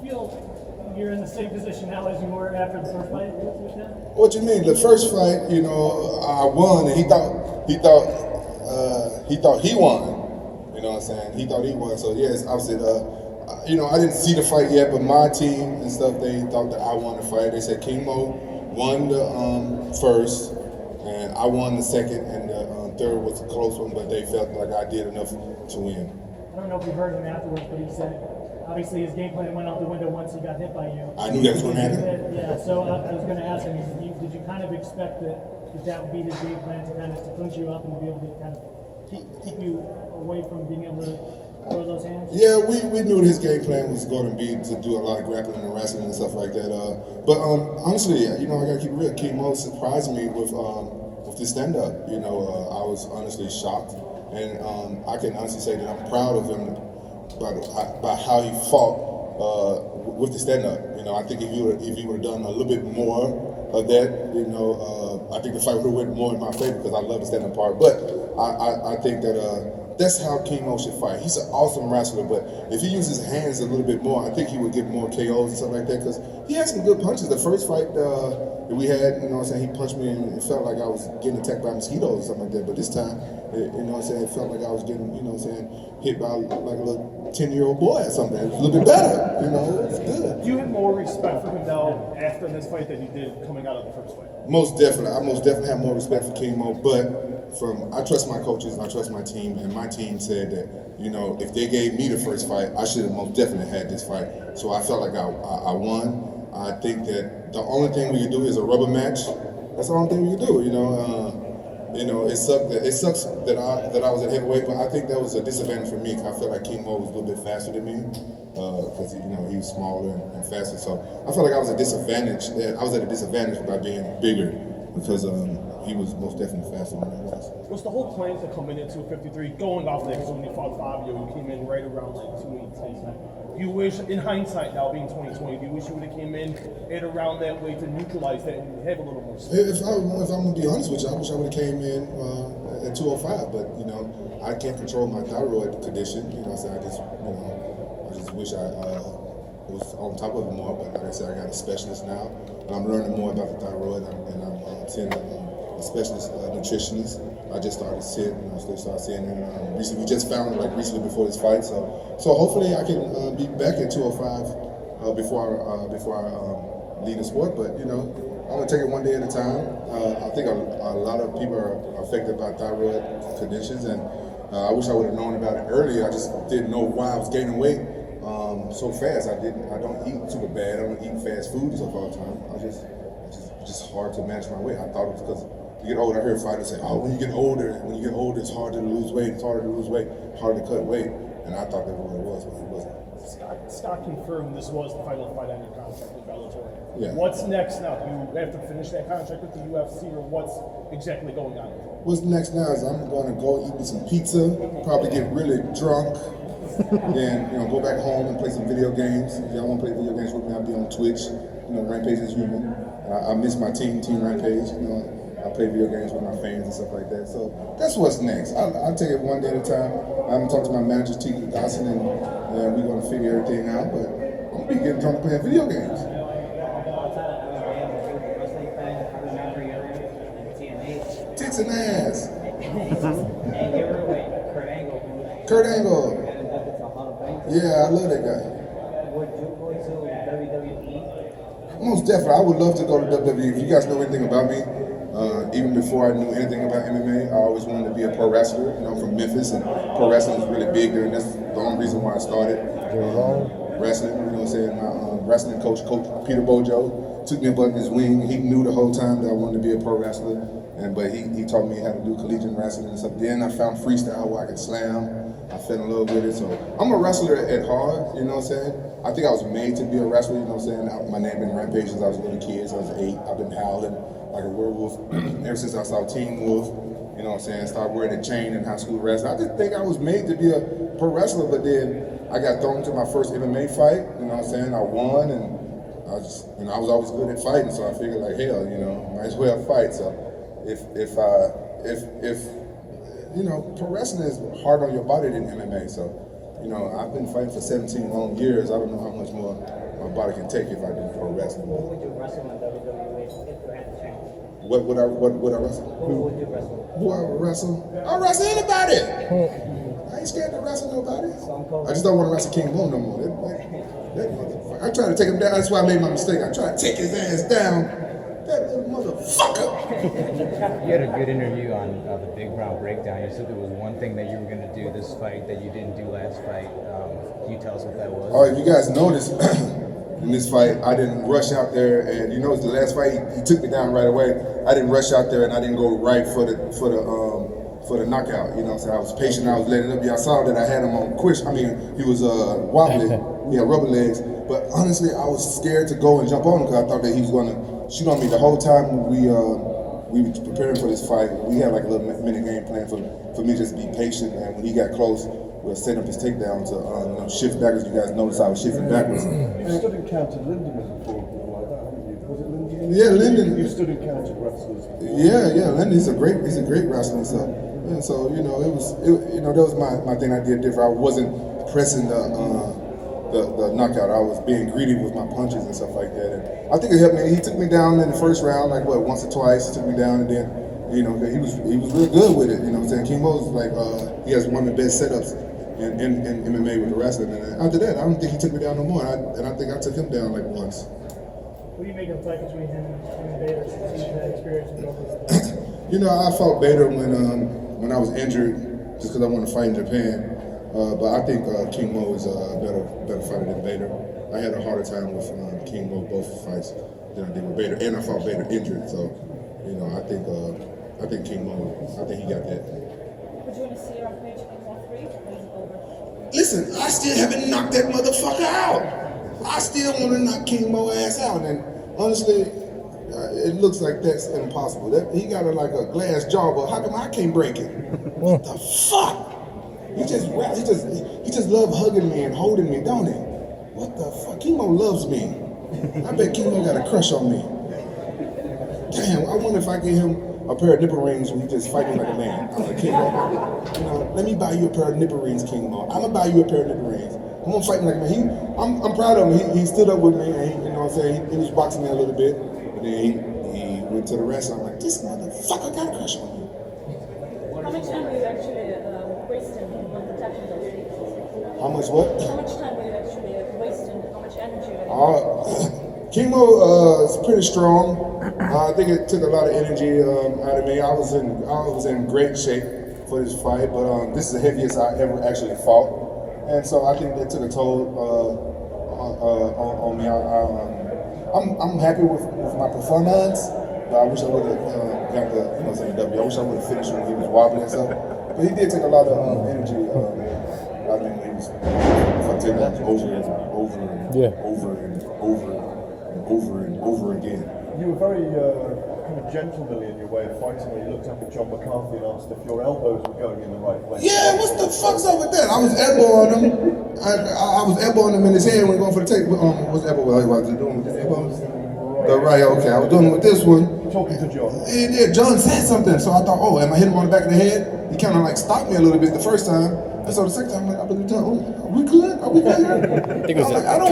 feel you're in the same position now as you were after the first fight with him? What you mean? The first fight, you know, I won, and he thought he won. You know what I'm saying? He thought he won. So yes, obviously, you know, I didn't see the fight yet, but my team and stuff, they thought that I won the fight. They said King Mo won the first, and I won the second, and the third was a close one, but they felt like I did enough to win. I don't know if you heard him afterwards, but he said obviously his game plan went out the window once he got hit by you. I knew that was going to happen. Yeah, so I was going to ask him, did you kind of expect that would be his game plan to kind of clinch you up and be able to kind of keep you away from being able to throw those hands? Yeah, we knew his game plan was going to be to do a lot of grappling and wrestling and stuff like that. But honestly, you know, I got to keep it real. King Mo surprised me with the stand-up. You know, I was honestly shocked, and I can honestly say that I'm proud of him by how he fought with the stand-up. You know, I think if he would have done a little bit more of that, you know, I think the fight would have went more in my favor because I love the stand-up part. But I think that that's how King Mo should fight. He's an awesome wrestler, but if he uses his hands a little bit more, I think he would get more KOs and stuff like that because he had some good punches. The first fight that we had, you know what I'm saying, he punched me and it felt like I was getting attacked by mosquitoes or something like that. But this time, you know what I'm saying, it felt like I was getting, you know what I'm saying, hit by like a little 10-year-old boy or something. It was a little bit better, you know, it's good. Do you have more respect for him now after this fight than you did coming out of the first fight? Most definitely. I most definitely have more respect for King Mo, but I trust my coaches and I trust my team, and my team said that, you know, if they gave me the first fight, I should have most definitely had this fight. So I felt like I won. I think that the only thing we could do is a rubber match. That's the only thing we could do, you know. It sucks that I was at heavyweight, but I think that was a disadvantage for me because I felt like King Mo was a little bit faster than me because you know he was smaller and faster. So I felt like I was at a disadvantage. I was at a disadvantage by being bigger because he was most definitely faster than I was. Was the whole plan to come in at 253, going off there because when you fought Fabio, you came in right around like 218. You wish, in hindsight now being 2020, do you wish you would have came in at around that weight to neutralize that and have a little more space? If I'm going to be honest with you, I wish I would have came in at 205, but you know, I can't control my thyroid condition. You know, so I just wish I was on top of it more. But like I said, I got a specialist now, and I'm learning more about the thyroid, and I'm seeing a specialist nutritionist. I just started seeing, him recently. We just found it like recently before this fight, so hopefully I can be back at 205 before I leave the sport. But you know, I'm gonna take it one day at a time. I think a lot of people are affected by thyroid conditions, and I wish I would have known about it earlier. I just didn't know why I was gaining weight so fast. I don't eat super bad. I don't eat fast food and stuff all the time. It's just hard to manage my weight. I thought it was because you get older. I heard fighters say, "Oh, when you get older, it's harder to lose weight. It's harder to lose weight, harder to cut weight." And I thought that was what it was, but it wasn't. Scott confirmed this was the final fight on your contract with Bellator. Yeah. What's next now? Do you have to finish that contract with the UFC, or what's exactly going on? What's next now is I'm going to go eat me some pizza, probably get really drunk, then go back home and play some video games. If y'all want to play video games with me, I'll be on Twitch. Rampage is human. I miss my team Rampage. I play video games with my fans and stuff like that. So that's what's next. I'll take it one day at a time. I'm going to talk to my manager, T. Dawson, and we're going to figure everything out. But I'm going to be getting drunk playing video games. Tits and ass. Kurt Angle. Yeah, I love that guy. Would you go to WWE? Most definitely. I would love to go to WWE. If you guys know anything about me, even before I knew anything about MMA, I always wanted to be a pro wrestler. I'm from Memphis, and pro wrestling was really big there, and that's the only reason why I started wrestling. You know what I'm saying? My wrestling coach Peter Bojo, took me up under his wing. He knew the whole time that I wanted to be a pro wrestler, but he taught me how to do collegiate wrestling and stuff. Then I found freestyle where I could slam. I fell in love with it. So I'm a wrestler at heart, you know what I'm saying? I think I was made to be a wrestler, you know what I'm saying? My name been Rampage since I was a little kid, so I was 8. I've been howling like a werewolf ever since I saw Teen Wolf, you know what I'm saying? Started wearing a chain in high school wrestling. I just think I was made to be a pro wrestler, but then I got thrown to my first MMA fight, you know what I'm saying? I won, and I was always good at fighting, so I figured like, hell, might as well fight. So if pro wrestling is hard on your body than MMA. So, I've been fighting for 17 long years. I don't know how much more my body can take if I do pro wrestling. Who would you wrestle in WWE if you had the chance? What would I wrestle? Who would you wrestle? Who I would wrestle? I'll wrestle anybody. I ain't scared to wrestle nobody. I just don't want to wrestle King Mo no more. That motherfucker. I tried to take him down. That's why I made my mistake. I tried to take his ass down. That little motherfucker. You had a good interview on the Big Brown Breakdown. You said there was one thing that you were going to do this fight that you didn't do last fight. Can you tell us what that was? All right, if you guys noticed, in this fight, I didn't rush out there, and you notice the last fight, he took me down right away. I didn't rush out there, and I didn't go right for the knockout. You know what I'm saying? I was patient. I was letting it up. Y'all saw that I had him on he was wobbly. He had rubber legs. But honestly, I was scared to go and jump on him because I thought that he was going to shoot on me. The whole time we were preparing for this fight, we had like a little mini game plan for me just to be patient. And when he got close, we'll set up his takedown to shift backwards. You guys noticed I was shifting backwards. You stood and counted Lindemann before like that, haven't you? Was it Lindemann? Yeah, Linden. You stood and counted wrestlers. Yeah, Linden's a great wrestler and stuff. And so, that was my thing I did different. I wasn't pressing the knockout. I was being greedy with my punches and stuff like that. And I think it helped me. He took me down in the first round, like once or twice. He took me down, and then, he was real good with it. You know what I'm saying? King Mo's like, he has one of the best setups in MMA with the wrestling. And after that, I don't think he took me down no more. And I think I took him down like once. What do you make of the fight between him and Bader since you've had experience with both of them? I fought Bader when I was injured, just because I wanted to fight in Japan. But I think King Mo is a better fighter than Bader. I had a harder time with King Mo both fights than I did with Bader, and I fought Bader injured. So, I think King Mo, I think he got that. Would you want to see Rampage in more 3 or is it over? Listen, I still haven't knocked that motherfucker out. I still want to knock King Mo ass out, and honestly, it looks like that's impossible. He got like a glass jaw, but how come I can't break it? What the fuck? He just love hugging me and holding me, don't he? What the fuck? King Mo loves me. I bet King Mo got a crush on me. Damn, I wonder if I get him a pair of nipple rings when he just fight me like a man. I'm like, King Mo, let me buy you a pair of nipple rings, King Mo. I'm gonna buy you a pair of nipple rings. I'm gonna fight him like a man. I'm proud of him. He stood up with me, and you know what I'm saying? He was boxing me a little bit, and then he went to the rest. I'm like, this motherfucker got a crush on me. How much time were you actually wasting on the tackling those things? How much what? How much time were you actually wasting? How much energy? King Mo is pretty strong. I think it took a lot of energy out of me. I was in great shape for this fight, but this is the heaviest I ever actually fought, and so I think that took a toll on me. I'm happy with my performance, but I wish I would have got the W. I wish I would have finished when he was wobbling and stuff. But he did take a lot of energy out of me when he was taking over and over again. You were very kind of gentlemanly in your way of fighting when you looked up at John McCarthy and asked if your elbows were going in the right place. Yeah, what the fuck's up with that? I was elbowing him. I was elbowing him in his head when he was going for the take. What's elbow? What was he doing with the elbow? The right, okay. I was doing it with this one. Talking to John. Yeah, John said something, so I thought, oh, am I hitting him on the back of the head? He kind of like stopped me a little bit the first time. And so the second time, I'm like, I believe John, are we good? Are we good here? I don't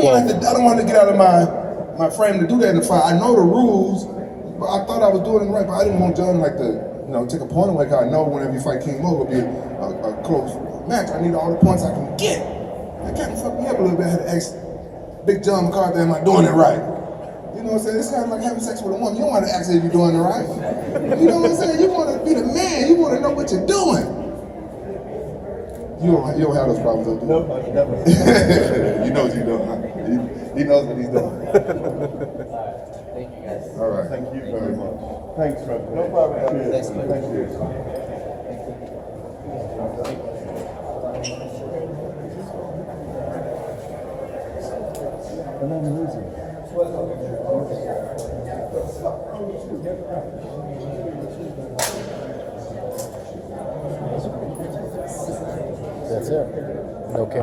want to get out of my frame to do that in the fight. I know the rules, but I thought I was doing it right, but I didn't want John to take a point away. I know whenever you fight King Mo, it'll be a close match. I need all the points I can get. That kind of fucked me up a little bit. I had to ask Big John McCarthy, am I doing it right? You know what I'm saying? It sounds like having sex with a woman. You don't want to ask her if you're doing it right. You know what I'm saying? You want to be the man. You want to know what you're doing. You don't have those problems, don't you? No, I never. You know what you're doing, huh? He knows what he's doing. Thank you guys. All right. Thank you very much. Thanks, Fred. No problem. Cheers. Thanks, man. Thank you. And then losing. That's it. Okay.